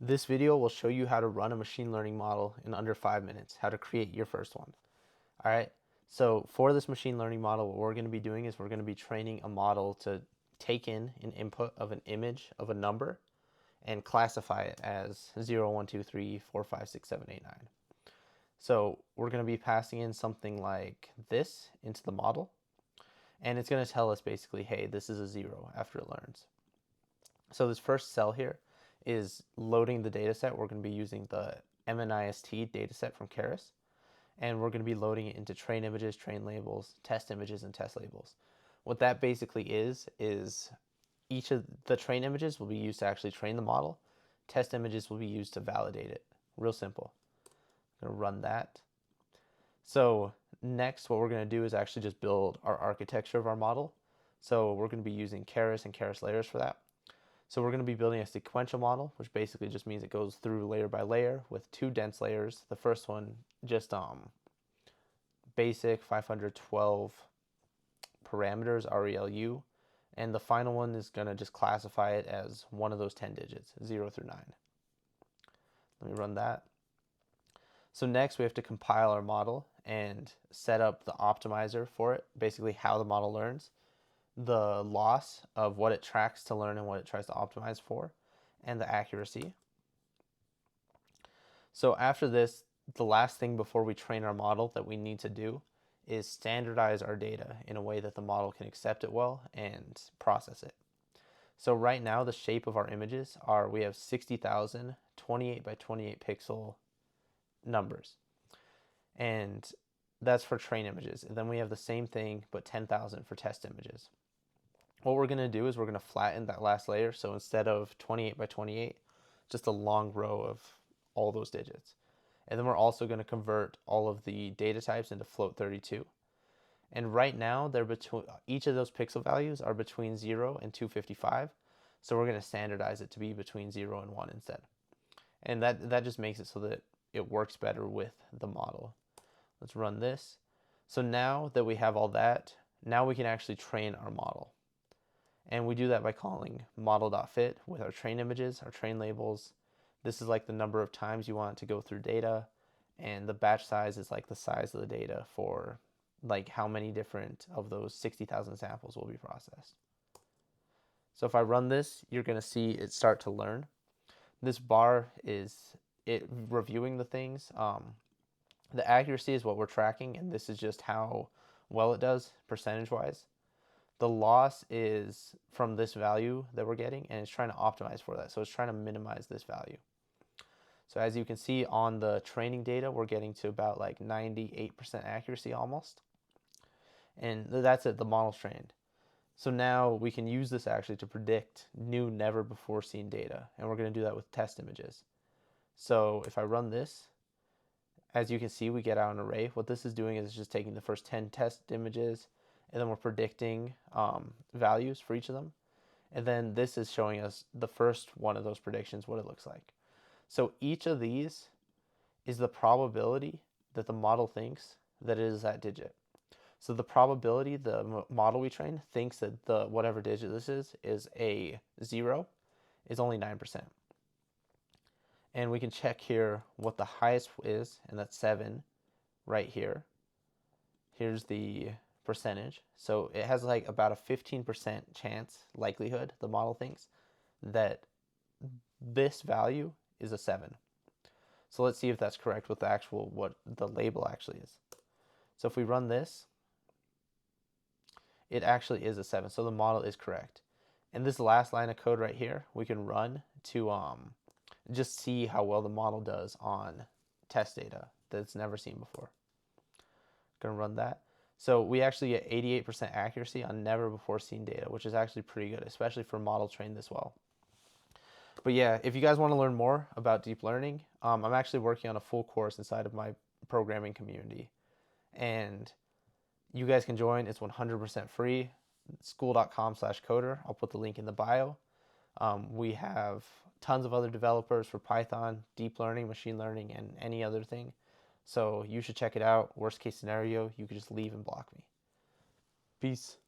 This video will show you how to run a machine learning model in under 5 minutes, how to create your first one. All right, so for this machine learning model, what we're going to be doing is we're going to be training a model to take in an input of an image of a number and classify it as 0, 1, 2, 3, 4, 5, 6, 7, 8, 9. So we're going to be passing in something like this into the model, and it's going to tell us basically, hey, this is a 0 after it learns. So this first cell here is loading the data set. We're going to be using the MNIST data set from Keras, and we're going to be loading it into train images, train labels, test images, and test labels. What that basically is each of the train images will be used to actually train the model. Test images will be used to validate it. Real simple. I'm going to run that. So next, what we're going to do is actually just build our architecture of our model. So we're going to be using Keras and Keras layers for that. So we're going to be building a sequential model, which basically just means it goes through layer by layer with 2 dense layers. The first one just basic 512 parameters, RELU, and the final one is going to just classify it as one of those 10 digits, 0 through 9. Let me run that. So next we have to compile our model and set up the optimizer for it, basically how the model learns, the loss of what it tracks to learn and what it tries to optimize for, and the accuracy. So after this, the last thing before we train our model that we need to do is standardize our data in a way that the model can accept it well and process it. So right now the shape of our images are, we have 60,000 28 by 28 pixel numbers, and that's for train images. And then we have the same thing but 10,000 for test images. What we're going to do is we're going to flatten that last layer, so instead of 28 by 28, just a long row of all those digits. And then we're also going to convert all of the data types into float 32. And right now they're between, each of those pixel values are between 0 and 255, so we're going to standardize it to be between 0 and 1 instead. And that just makes it so that it works better with the model. Let's run this. So now that we have all that, now we can actually train our model. And we do that by calling model.fit with our train images, our train labels. This is like the number of times you want it to go through data, and the batch size is like the size of the data for like how many different of those 60,000 samples will be processed. So if I run this, you're going to see it start to learn. This bar is it reviewing the things. The accuracy is what we're tracking, and this is just how well it does percentage-wise. The loss is from this value that we're getting, and it's trying to optimize for that. So it's trying to minimize this value. So as you can see on the training data, we're getting to about like 98% accuracy almost. And that's it, the model's trained. So now we can use this actually to predict new, never before seen data. And we're going to do that with test images. So if I run this, as you can see, we get out an array. What this is doing is just taking the first 10 test images, and then we're predicting values for each of them. And then this is showing us the first one of those predictions, what it looks like. So each of these is the probability that the model thinks that it is that digit. So the probability the model we train thinks that the whatever digit this is a 0 is only 9%. And we can check here what the highest is, and that's 7 right here. Here's the percentage. So it has like about a 15% chance likelihood, the model thinks, that this value is a 7. So let's see if that's correct with the actual, what the label actually is. So if we run this, it actually is a 7. So the model is correct. And this last line of code right here, we can run to just see how well the model does on test data that it's never seen before. Gonna run that. So we actually get 88% accuracy on never before seen data, which is actually pretty good, especially for a model trained this well. But yeah, if you guys want to learn more about deep learning, I'm actually working on a full course inside of my programming community, and you guys can join. It's 100% free. School.com/coder. I'll put the link in the bio. We have tons of other developers for Python, deep learning, machine learning, and any other thing. So you should check it out. Worst case scenario, you could just leave and block me. Peace.